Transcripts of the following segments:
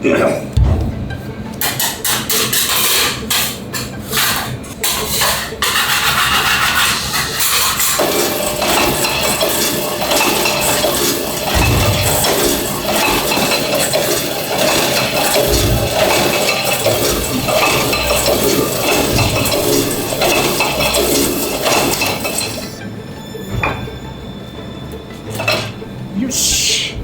よし。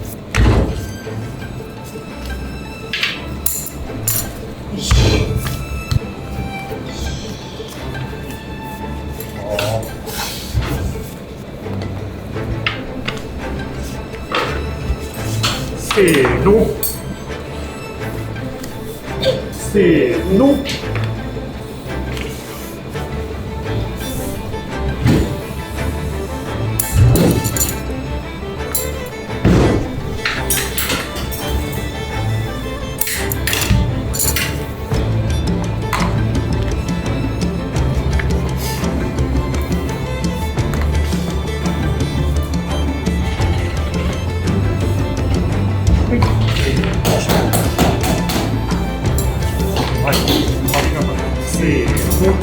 せーの。せーの。はい、ありがとう。せーの。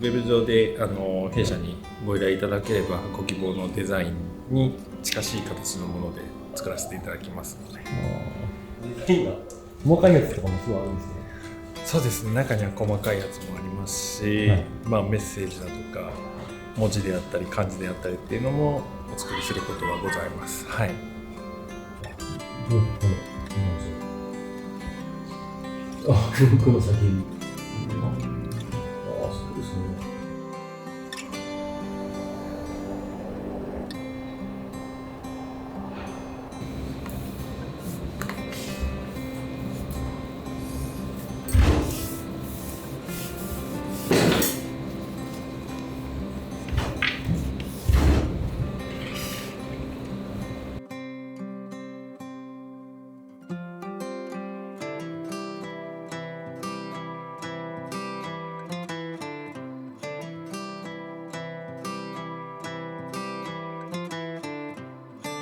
ウェブ上で弊社にご依頼いただければご希望のデザインに近しい形のもので作らせていただきますので。デザインが細かいやつとかもすごいあるんですね。そうですね、中には細かいやつもありますし、はい、メッセージだとか文字であったり漢字であったりっていうのもお作りすることはございます。はい。この先に。そうですね。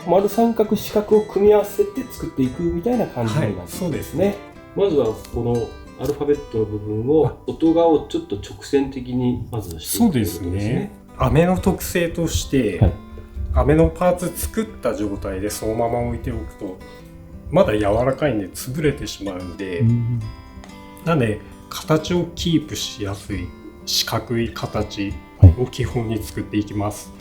丸三角四角を組み合わせて作っていくみたいな感じになるんですね。はい、そうですね。まずはこのアルファベットの部分を外側をちょっと直線的にまずしていくということですね。飴の特性として、はい、飴のパーツ作った状態でそのまま置いておくとまだ柔らかいんで潰れてしまうんで、なんで形をキープしやすい四角い形を基本に作っていきます。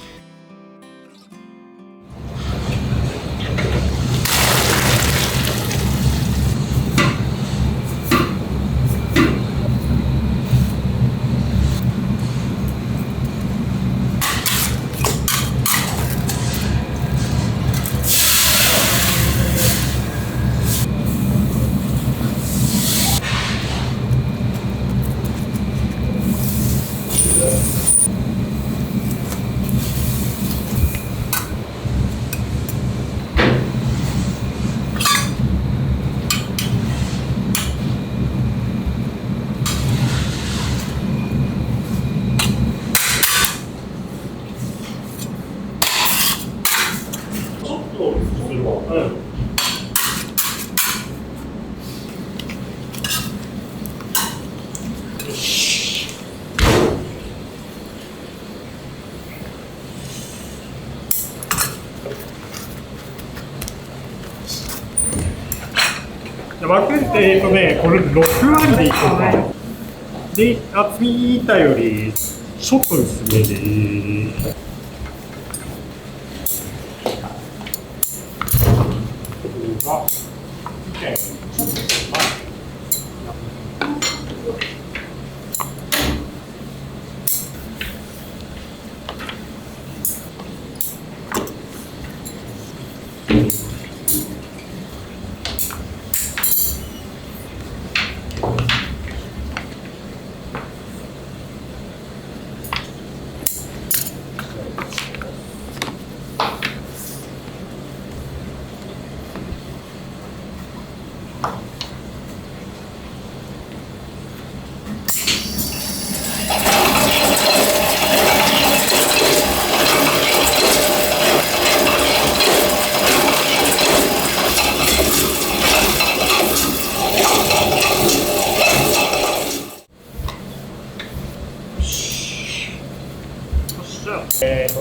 枠ってこれ6割でいこうか。で、厚み板よりちょっと薄めで。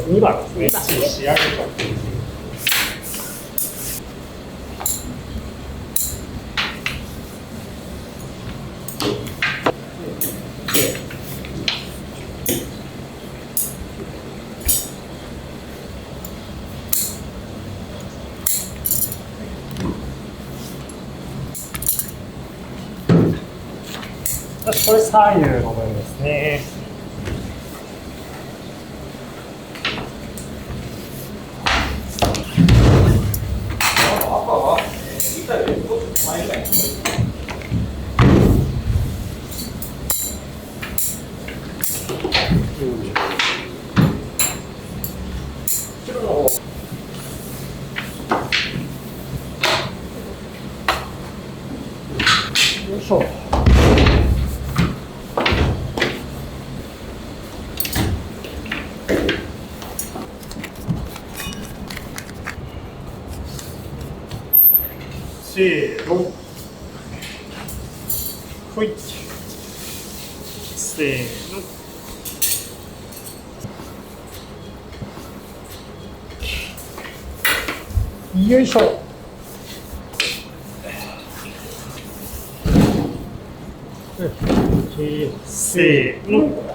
2番ですね。仕上げた。これ左右の部分ですね。よいしょ。せーの。ほい。せーの。よいしょ。せーの。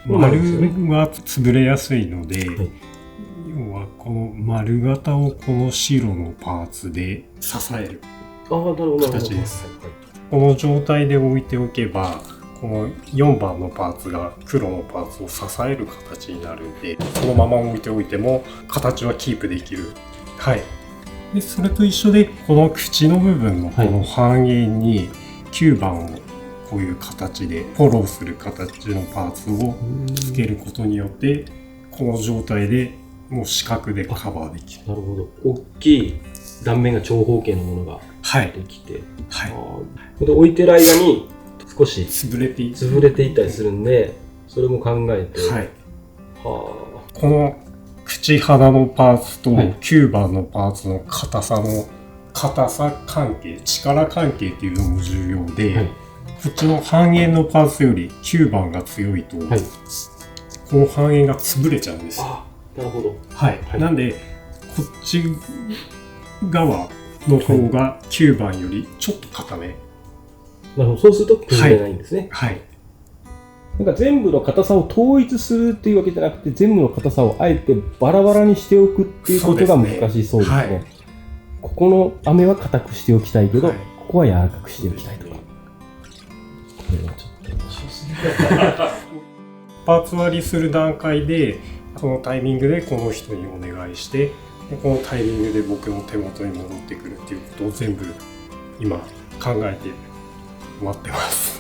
丸は潰れやすいので、はい、要はこの丸型をこの白のパーツで支える形です。この状態で置いておけば、この4番のパーツが黒のパーツを支える形になるんで、そのまま置いておいても形はキープできる。はい。で、それと一緒で、この口の部分のこの半円に9番をこういう形でフォローする形のパーツをつけることによって、この状態でもう四角でカバーできる。なるほど。大きい断面が長方形のものができて、はい。で置いてる間に少し潰れていったりするんで、それも考えて、はい。この口鼻のパーツと9番のパーツの硬さ関係、力関係っていうのも重要で、はい、こっちの半円のパーツより9番が強いと、はい、この半円が潰れちゃうんですよ。なるほど。はい。はい、なんで、こっち側の方が9番よりちょっと硬め。なるほど。そうすると崩れないんですね。はい。はい、なんか全部の硬さを統一するっていうわけじゃなくて、全部の硬さをあえてバラバラにしておくっていうことが難しそうですね。はい、ここの飴は硬くしておきたいけど、はい、ここは柔らかくしておきたいとか。これはちょっと面白すぎる。パーツ割りする段階で、そのタイミングでこの人にお願いして、でこのタイミングで僕の手元に戻ってくるっていうことを全部今考えて待ってます。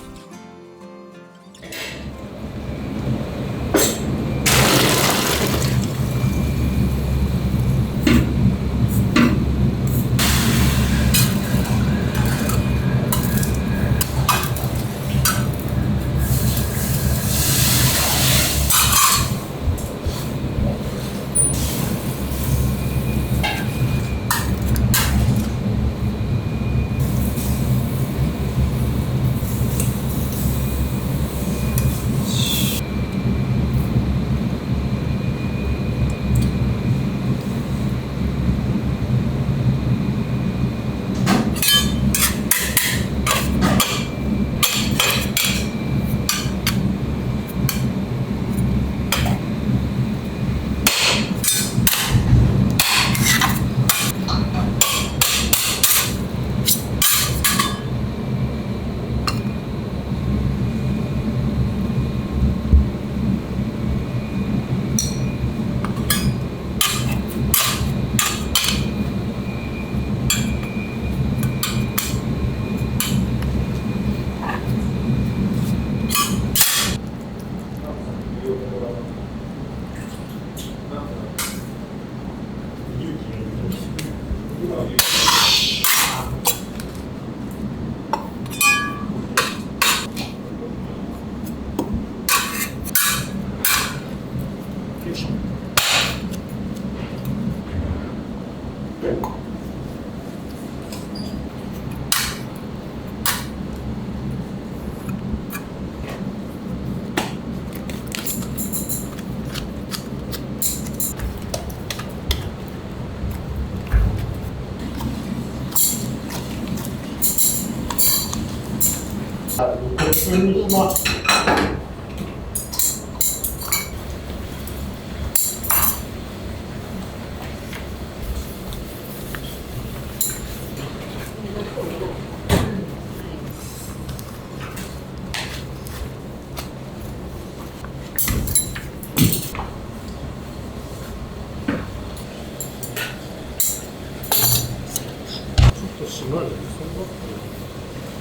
普通にします。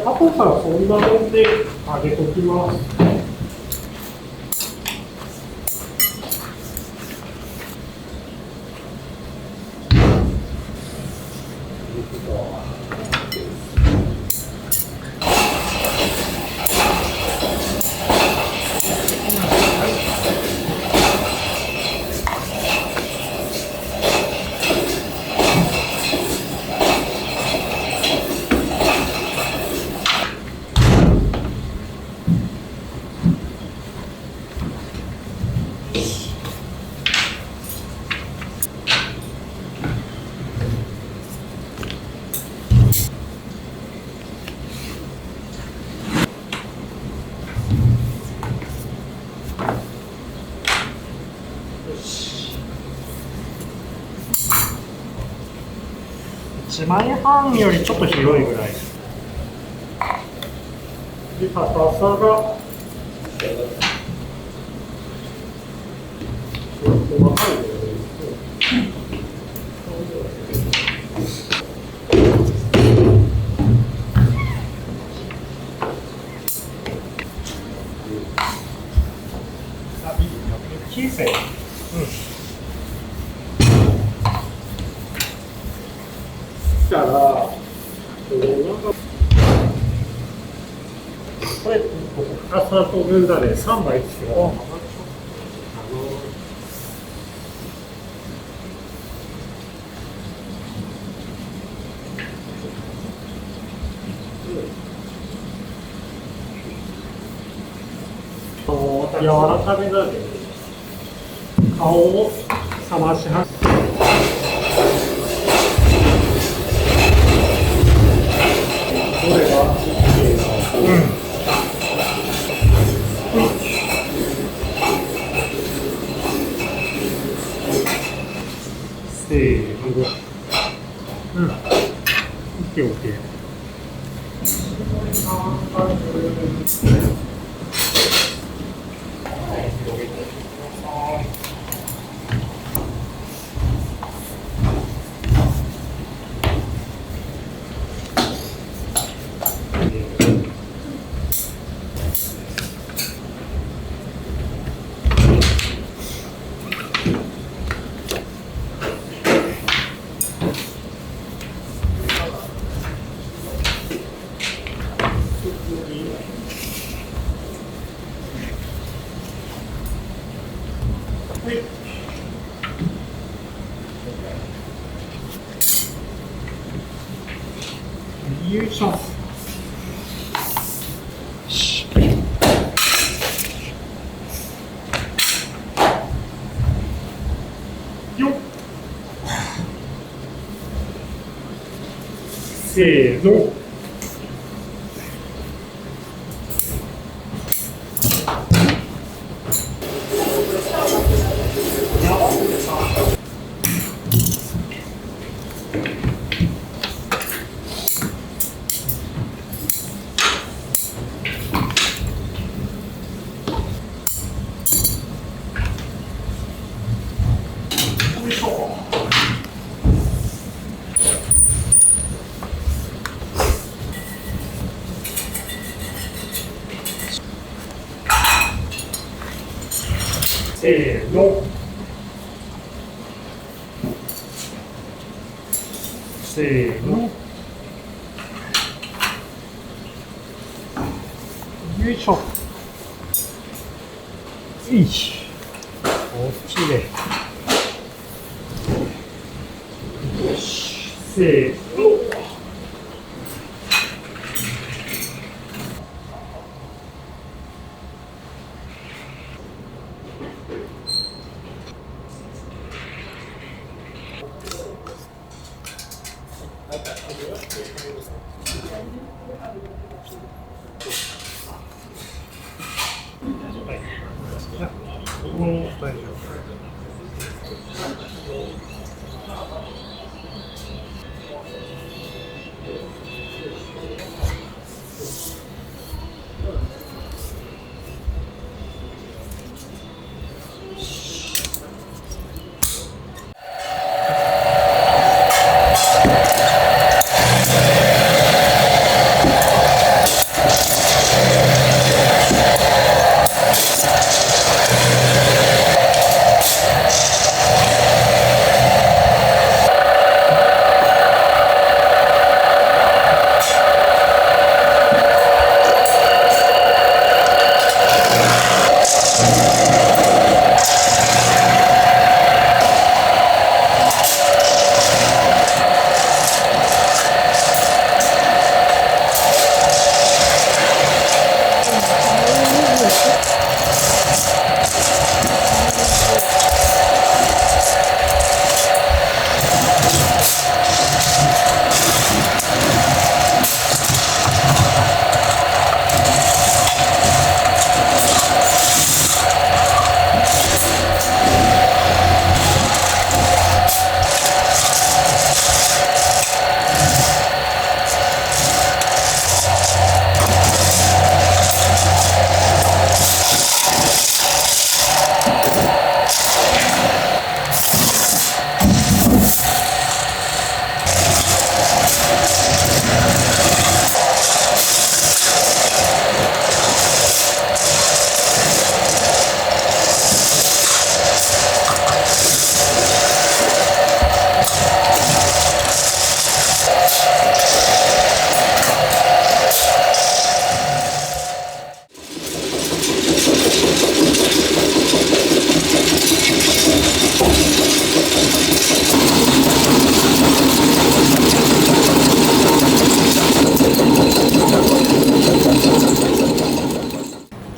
あとからそんなもんで揚げときます。1枚半よりちょっと広いぐらいで、高さが細かいよね。9センチ。だから、これ、深さと分がね、3枚ですけど、柔らかめなんで、顔を冷ましはどれが OK なのか、せーの、OK。よいしょ。よっ。せーの。せーの。せーの。よいしょ。いい。こっちで。よし。せーの。もう大丈夫。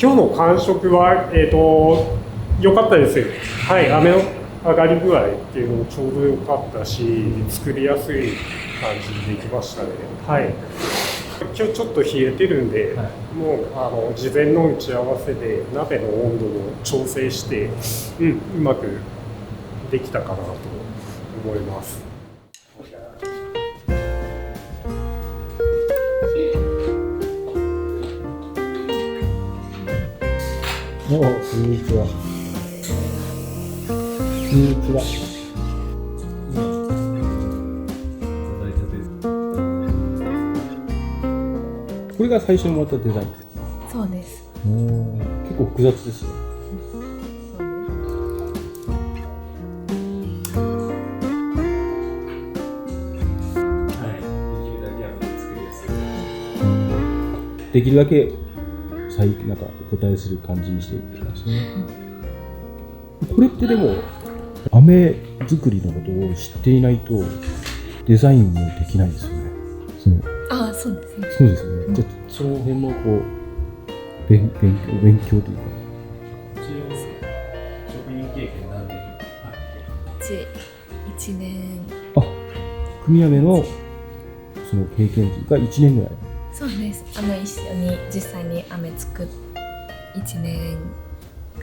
今日の感触は良かったです。はい、雨の上がり具合っていうのもちょうど良かったし、作りやすい感じでできましたね。はい。今日ちょっと冷えてるんで、はい、もう事前の打ち合わせで鍋の温度を調整して、うまくできたかなと思います。こんにちは。こんにちは。これが最初にもらったデザインですか？そうです。結構複雑ですね。できるだけなんかお答えする感じにしていってますね。これってでも飴作りのことを知っていないとデザインもできないですよね。そうですね。そうですね。じゃあその辺のこう勉強というか。職人経験何年あって？1年。組飴のその経験が1年ぐらい。そうです。一緒に実際に飴作っ1年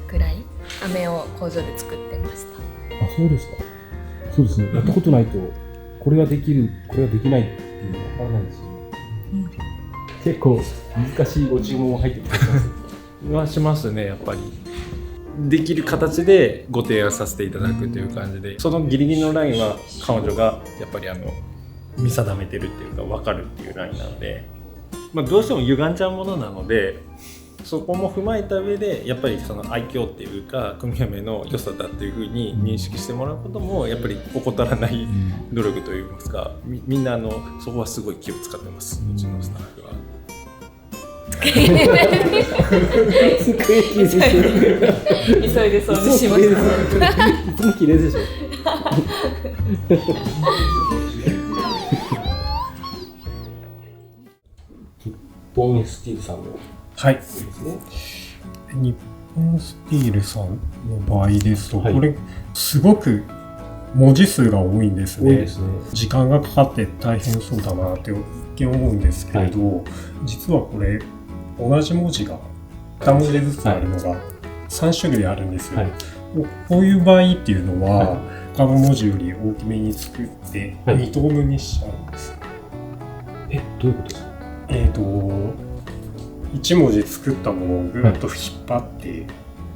くらい飴を工場で作ってました。そうですか。そうですね。やったことないとこれはできる、これはできないっていうのは分からないですよね。結構難しいご注文も入ってきてますしますね。やっぱりできる形でご提案させていただくという感じで、そのギリギリのラインは彼女がやっぱり見定めてるっていうか分かるっていうラインなので、どうしても歪んじゃうものなので、そこも踏まえた上でやっぱりその愛嬌っていうか組飴の良さだっていうふうに認識してもらうこともやっぱり怠らない努力といいますか、みんなそこはすごい気を使ってます、うちのスタッフは。急いで掃除しました。いつも綺麗でしょ。日本スティールさんのですね。日本スティールさんの場合ですと、これすごく文字数が多いんですね。時間がかかって大変そうだなって思うんですけれど、実はこれ同じ文字が2文字ずつあるのが3種類あるんですよ。こういう場合っていうのは、他の文字より大きめに作って2等分にしちゃうんです。どういうことですか？1文字作ったものをぐっと引っ張って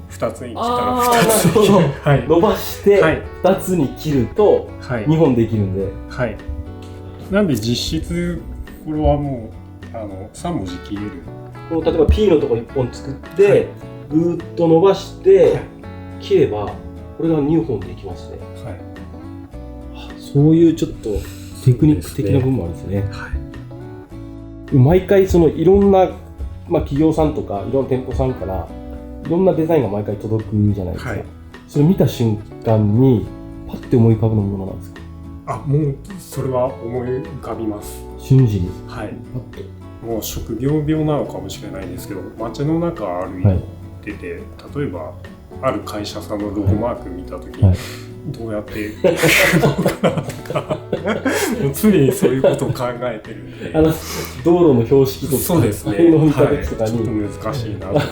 2つに切ったら2つ伸ばして2つに切ると2本できるんで、なんで実質これはもう3文字切れる。この例えば P のとこ1本作ってぐーっと伸ばして切ればこれが2本できますね。そういうちょっとテクニック的な部分もあるんですね。毎回そのいろんな企業さんとかいろんな店舗さんからいろんなデザインが毎回届くじゃないですか。それ見た瞬間にパッて思い浮かぶものなんですか？もうそれは思い浮かびます。瞬時に。もう職業病なのかもしれないんですけど、街の中歩いてて、例えばある会社さんのロゴマーク見たときに、どうやって書くのかなとかもう常にそういうことを考えてるんで、道路の標識とかそうですね、ちょっと難しいなとか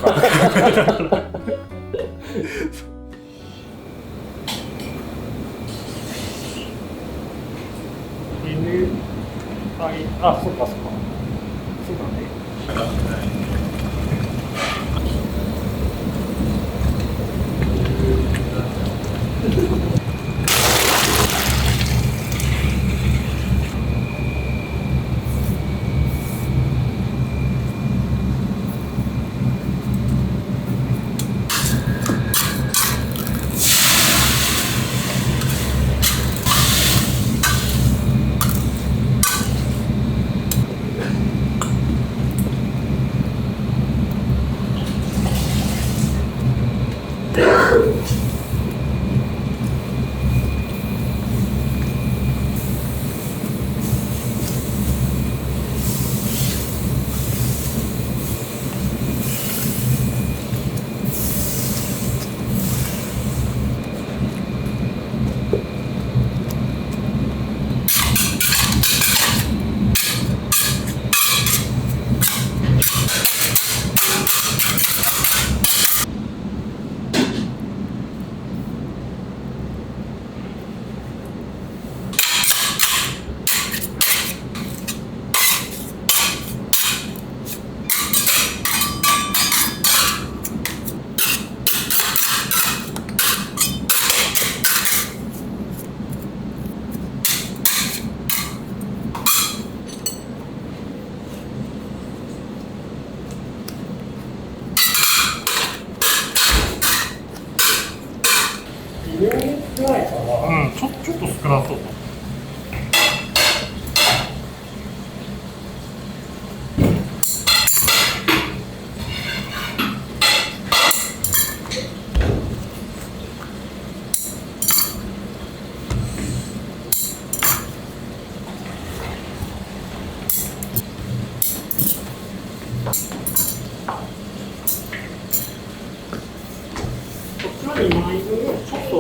そうかそうだね。少ないかな。ちょっと少なそう。2枚分ちょっと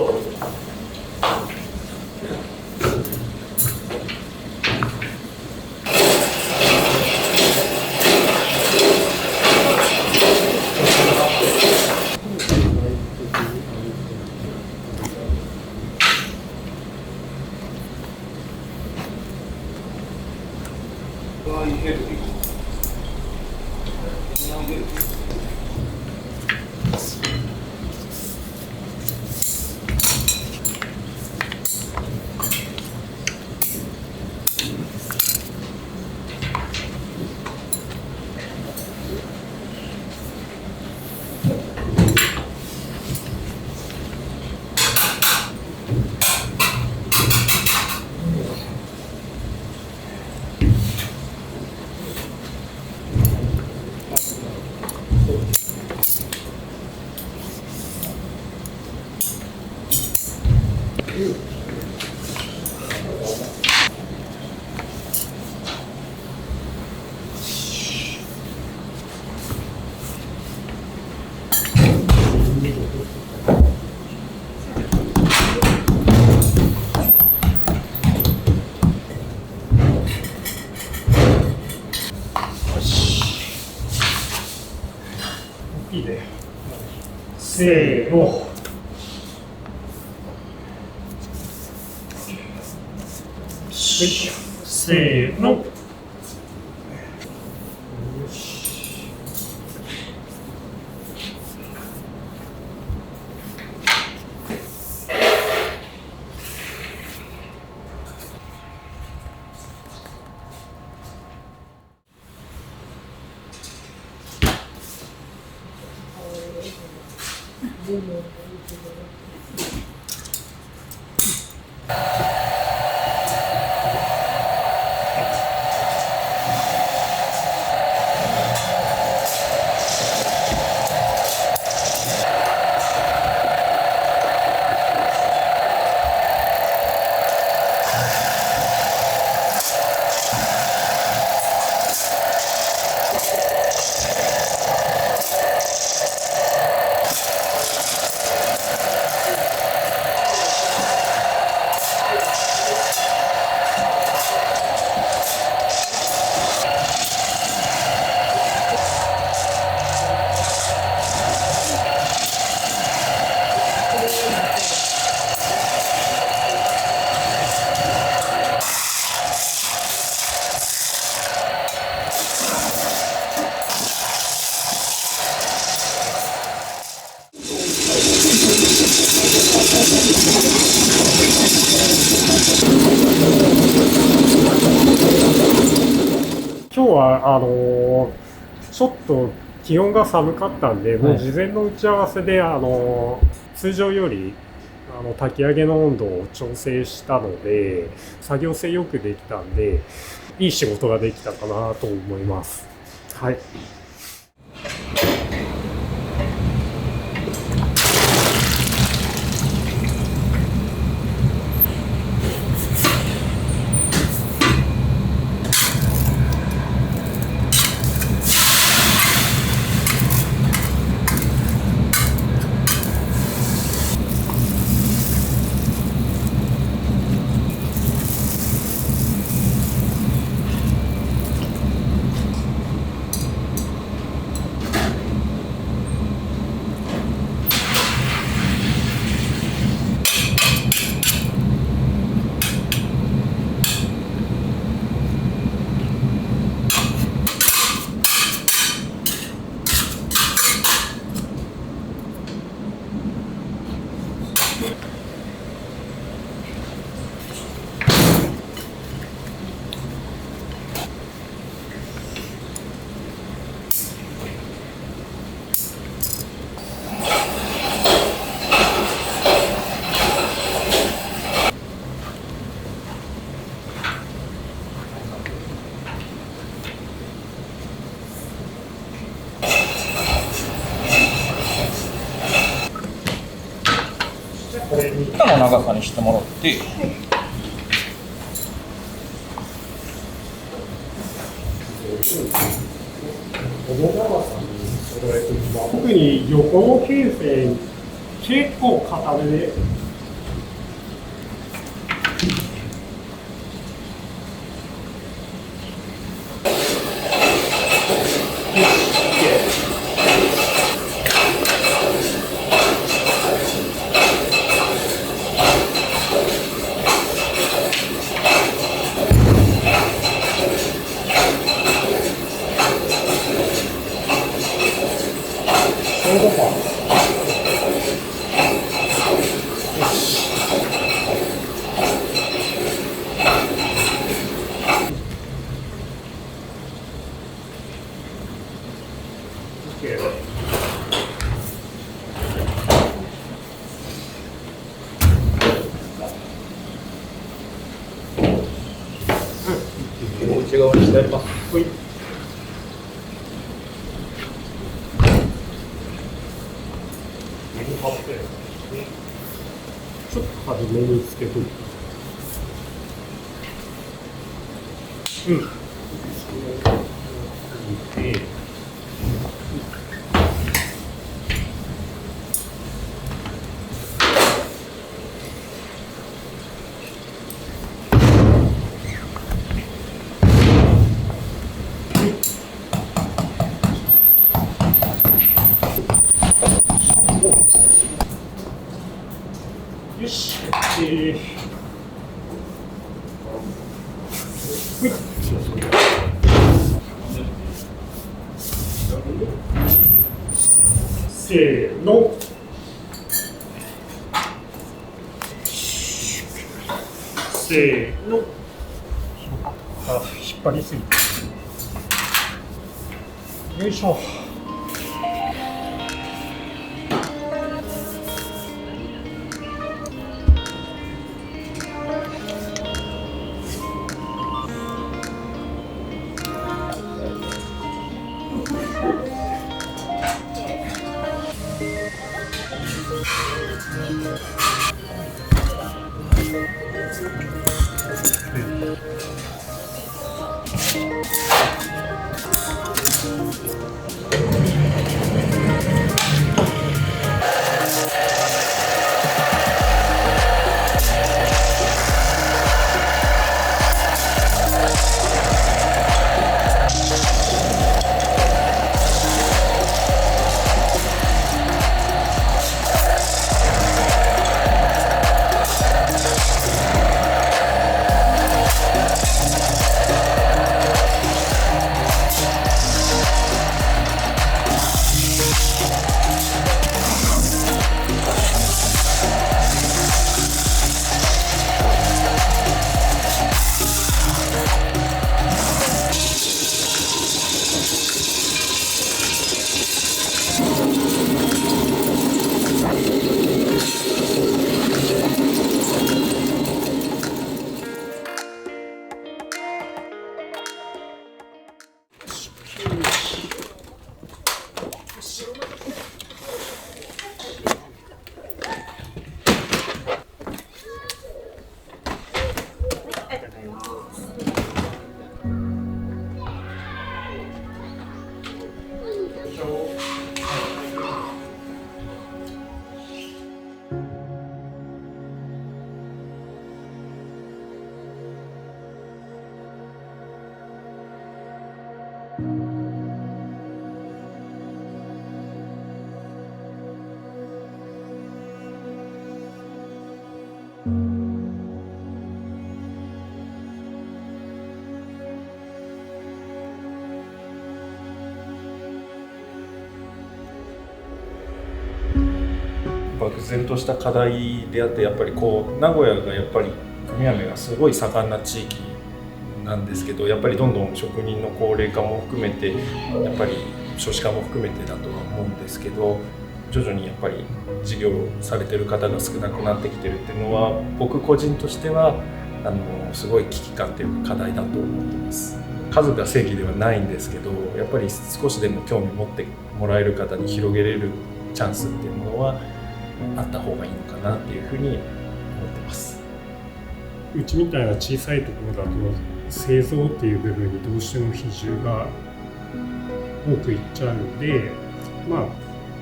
いいね。せーの。せーの。今日はちょっと気温が寒かったんで、もう事前の打ち合わせで通常より炊き上げの温度を調整したので、作業性よくできたんで、いい仕事ができたかなと思います。はい。これに板の長さにしてもらって、この長さに揃えていきます。特に横の形成結構硬めで。内側にしてあります。はい。ちょっと初めにつけといて。うん。よし。せーの。せーの。あ、引っ張りすぎて。よいしょ。漠然とした課題であって、やっぱりこう名古屋がやっぱり組飴がすごい盛んな地域なんですけど、やっぱりどんどん職人の高齢化も含めて、やっぱり少子化も含めてだとは思うんですけど、徐々にやっぱり事業されてる方が少なくなってきてるっていうのは、僕個人としてはすごい危機感っていうか課題だと思ってます。数が正義ではないんですけど、やっぱり少しでも興味持ってもらえる方に広げれるチャンスっていうものはあった方がいいのかなっていうふうに思ってます。うちみたいな小さいところだと製造っていう部分にどうしても比重が多くいっちゃうので、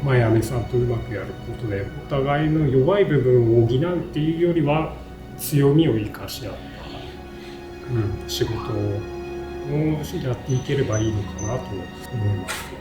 前雨さんとうまくやることでお互いの弱い部分を補うっていうよりは強みを生かし合った、仕事をやっていければいいのかなと思います。